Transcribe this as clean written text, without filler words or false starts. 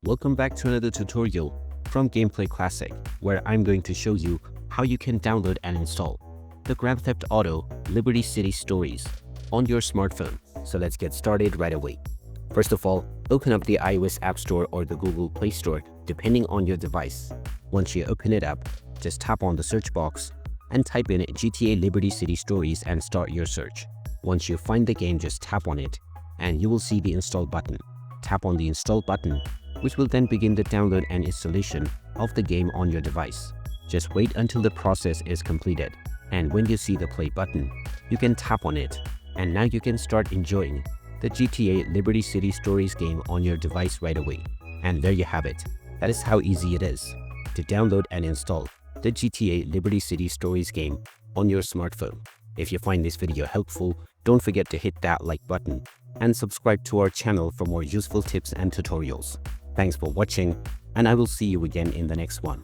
Welcome back to another tutorial from Gameplay Classic, where I'm going to show you how you can download and install the Grand Theft Auto Liberty City Stories on your smartphone. So let's get started right away. First of all, open up the iOS App Store or the Google Play Store depending on your device. Once you open it up, just tap on the search box and type in GTA Liberty City Stories and start your search. Once you find the game, just tap on it and you will see the install button. Tap on the install button, which will then begin the download and installation of the game on your device. Just wait until the process is completed, and when you see the play button, you can tap on it, and now you can start enjoying the GTA Liberty City Stories game on your device right away. And there you have it. That is how easy it is to download and install the GTA Liberty City Stories game on your smartphone. If you find this video helpful, don't forget to hit that like button and subscribe to our channel for more useful tips and tutorials. Thanks for watching, and I will see you again in the next one.